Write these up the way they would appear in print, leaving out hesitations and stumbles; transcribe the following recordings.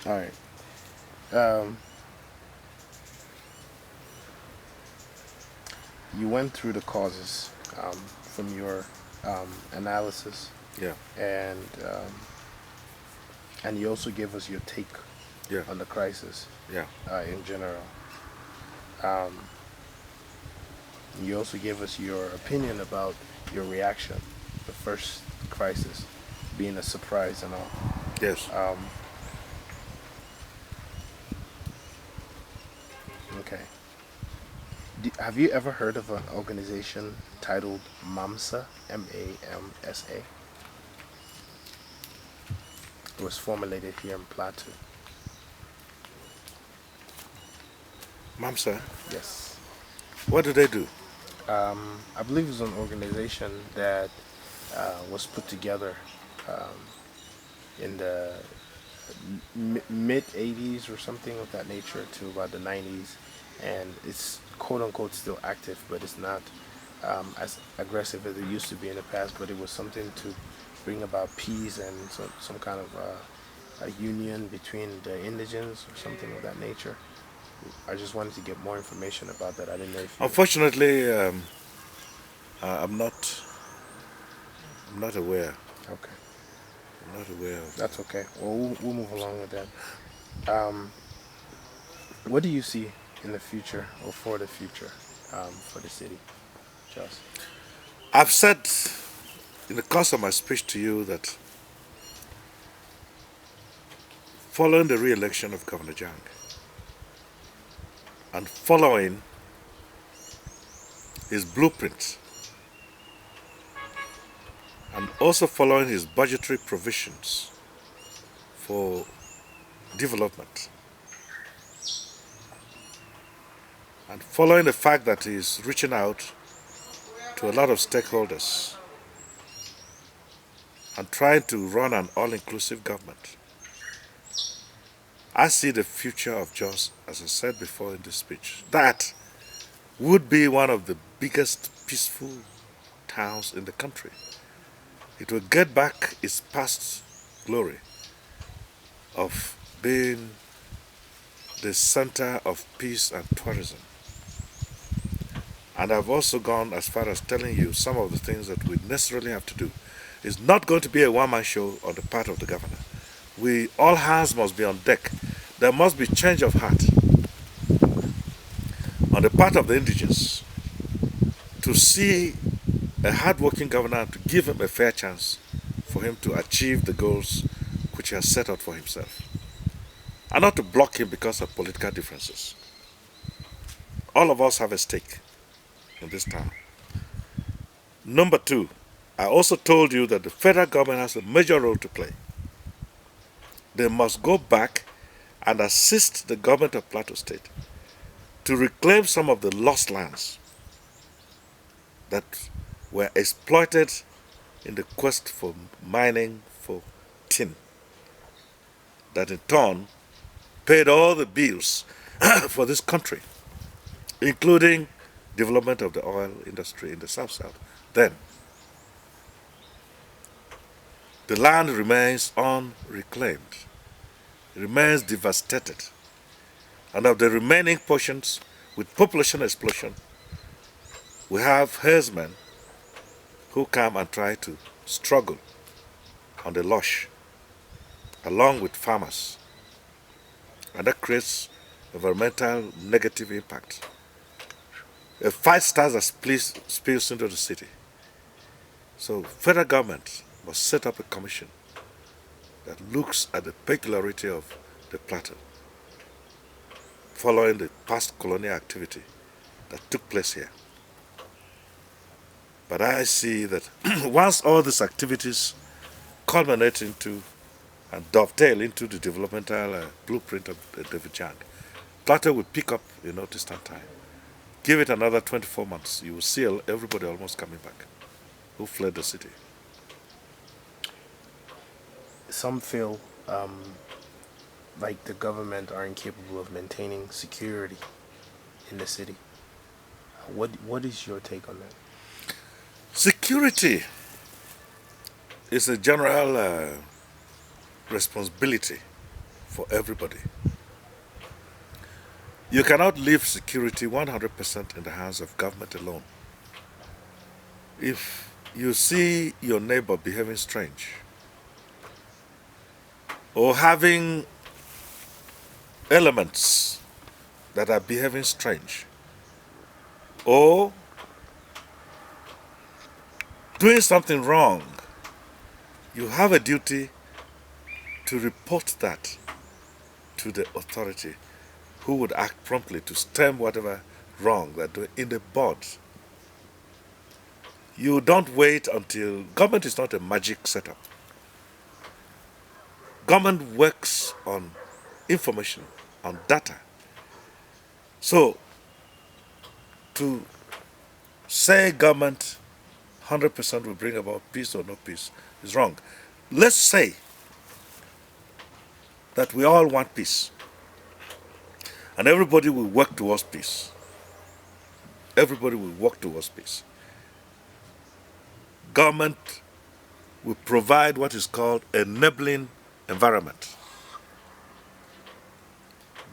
All right. Um, you went through the causes from your analysis, Yeah, and you also gave us your take yeah, on the crisis yeah, in general. Um, you also gave us your opinion about your reaction, the first crisis being a surprise and all. yes. Um, okay. Have you ever heard of an organization titled MAMSA? MAMSA. It was formulated here in Plateau. Mamsa, Yes. what do they do? I believe it's an organization that was put together in the mid 80s or something of that nature to about the 90s. And it's quote unquote still active, but it's not as aggressive as it used to be in the past. But it was something to bring about peace and some kind of a union between the indigents or something of that nature. I just wanted to get more information about that. I didn't know if you. Unfortunately, I'm not aware. Okay, I'm not aware of. that's okay. Well, we'll move along with that. Um, what do you see in the future or for the future for the city, Joss? I've said in the course of my speech to you that following the re-election of Governor Jang and following his blueprint and also following his budgetary provisions for development and following the fact that he's reaching out to a lot of stakeholders and trying to run an all-inclusive government. I see the future of Jos, as I said before in this speech, that would be one of the biggest peaceful towns in the country. It will get back its past glory of being the center of peace and tourism. And I've also gone as far as telling you some of the things that we necessarily have to do. It's not going to be a one-man show on the part of the governor. We all hands must be on deck. There must be change of heart on the part of the indigenous to see a hard-working governor, to give him a fair chance for him to achieve the goals which he has set out for himself, and not to block him because of political differences. All of us have a stake in this town. Number two, I also told you that the federal government has a major role to play. They must go back and assist the government of Plateau State to reclaim some of the lost lands that were exploited in the quest for mining for tin, that in turn paid all the bills for this country, including development of the oil industry in the South. Then, the land remains unreclaimed, remains devastated, and of the remaining portions, with population explosion, we have herdsmen who come and try to struggle on the lush, along with farmers, and that creates environmental negative impact. A fight starts that spills into the city. So federal government must set up a commission that looks at the peculiarity of the plateau, following the past colonial activity that took place here. But I see that once all these activities culminate into and dovetail into the developmental blueprint of David Chang, plateau will pick up in no distant time. Give it another 24 months, you will see everybody almost coming back who fled the city. Some feel like the government are incapable of maintaining security in the city. What is your take on that? Security is a general responsibility for everybody. You cannot leave security 100% in the hands of government alone. If you see your neighbor behaving strange or having elements that are behaving strange or doing something wrong, you have a duty to report that to the authority, who would act promptly to stem whatever wrong they're doing in the bud. You don't wait until government is not a magic setup. Government works on information, on data. So to say government 100% will bring about peace or no peace is wrong. Let's say that we all want peace and everybody will work towards peace. Everybody will work towards peace. Government will provide what is called enabling environment.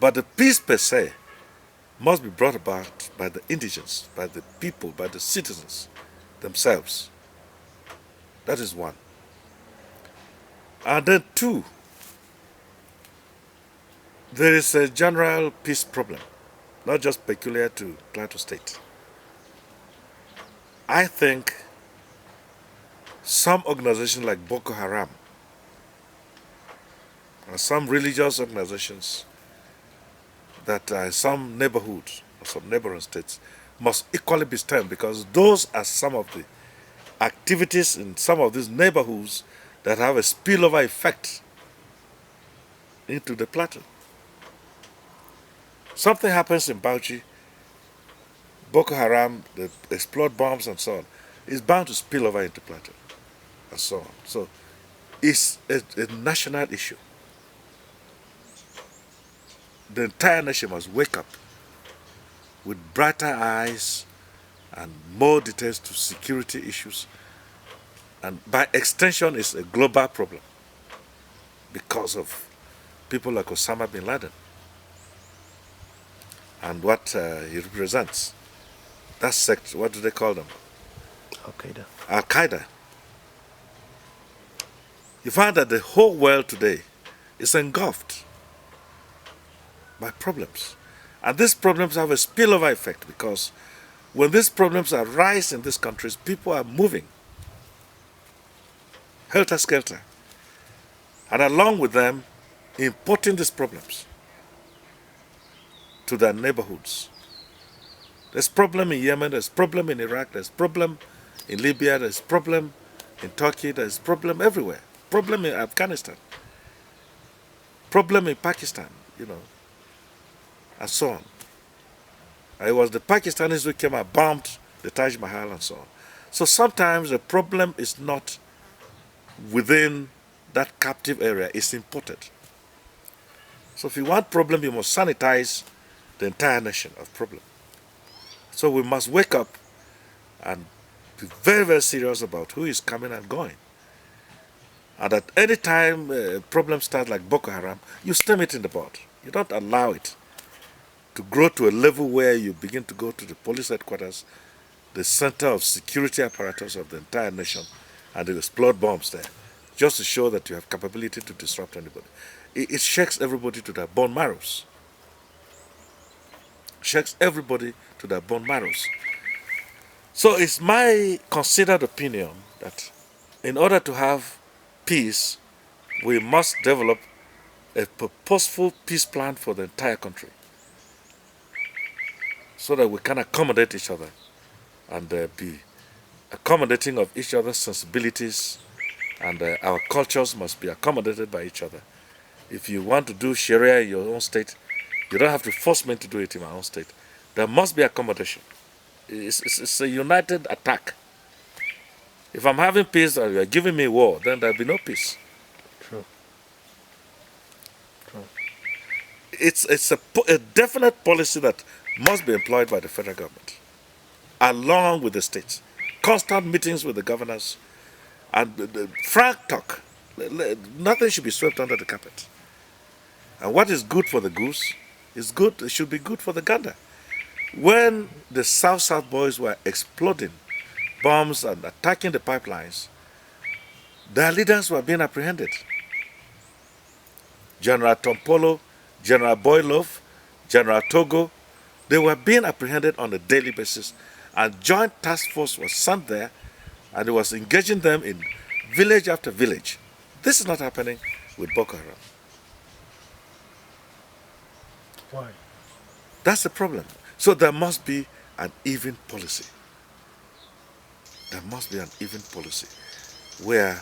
But the peace per se must be brought about by the indigents, by the people, by the citizens themselves. That is one. And then two, there is a general peace problem, not just peculiar to Plateau State. I think some organizations like Boko Haram and some religious organizations that are in some neighborhoods or some neighboring states must equally be stemmed, because those are some of the activities in some of these neighborhoods that have a spillover effect into the plateau. Something happens in Bauchi, Boko Haram, they explode bombs and so on, it's bound to spill over into plateau and so on. So it's a national issue. The entire nation must wake up with brighter eyes and more details to security issues. And by extension, it's a global problem because of people like Osama bin Laden and what he represents. That sect, what do they call them? Al-Qaeda. Al-Qaeda. You find that the whole world today is engulfed by problems. And these problems have a spillover effect, because when these problems arise in these countries, people are moving helter-skelter. And along with them, importing these problems to their neighborhoods. There's problem in Yemen, there's problem in Iraq, there's problem in Libya, there's problem in Turkey, there's problem everywhere. Problem in Afghanistan. Problem in Pakistan, and so on. It was the Pakistanis who came and bombed the Taj Mahal and so on. So sometimes the problem is not within that captive area, it's imported. So if you want problem, you must sanitize the entire nation of problem. So we must wake up and be very, very serious about who is coming and going. And at any time a problem starts like Boko Haram, you stem it in the bud. You don't allow it to grow to a level where you begin to go to the police headquarters, the center of security apparatus of the entire nation, and they explode bombs there, just to show that you have capability to disrupt anybody. It shakes everybody to their bone marrows. Shakes everybody to their bone marrows. So it's my considered opinion that in order to have peace, we must develop a purposeful peace plan for the entire country, so that we can accommodate each other and be accommodating of each other's sensibilities, and our cultures must be accommodated by each other. If you want to do Sharia in your own state, you don't have to force me to do it in my own state. There must be accommodation. It's a united attack. If I'm having peace and you are giving me war, then there'll be no peace. True. It's a definite policy that must be employed by the federal government, along with the states. Constant meetings with the governors, and the frank talk. Nothing should be swept under the carpet. And what is good for the goose is good, it should be good for the gander. When the South boys were exploding bombs and attacking the pipelines, their leaders were being apprehended. General Tompolo, General Boylov, General Togo, they were being apprehended on a daily basis. And joint task force was sent there and it was engaging them in village after village. This is not happening with Boko Haram. Why? That's the problem. So there must be an even policy. There must be an even policy where,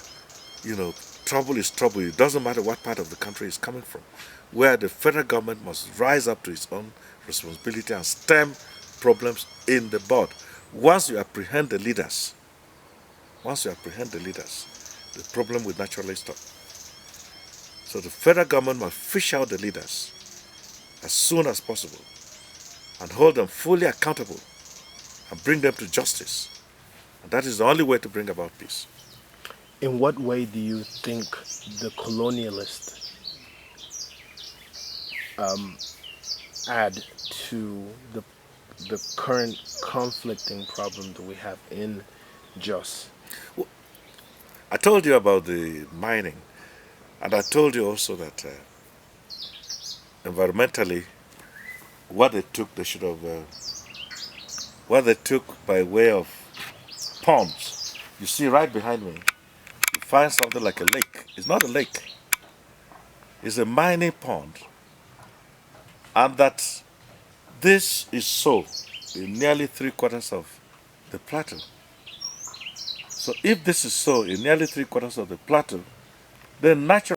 trouble is trouble. It doesn't matter what part of the country it's coming from. Where the federal government must rise up to its own responsibility and stem problems in the bud. Once you apprehend the leaders, the problem will naturally stop. So the federal government must fish out the leaders as soon as possible and hold them fully accountable and bring them to justice. And that is the only way to bring about peace. In what way do you think the colonialists add to the current conflicting problem that we have in Jos? Well, I told you about the mining, and I told you also that environmentally, what they took, they should have, what they took by way of ponds. You see right behind me, you find something like a lake. It's not a lake. It's a mining pond. And that this is so in nearly 3/4 of the plateau. So if this is so in nearly 3/4 of the plateau, then naturally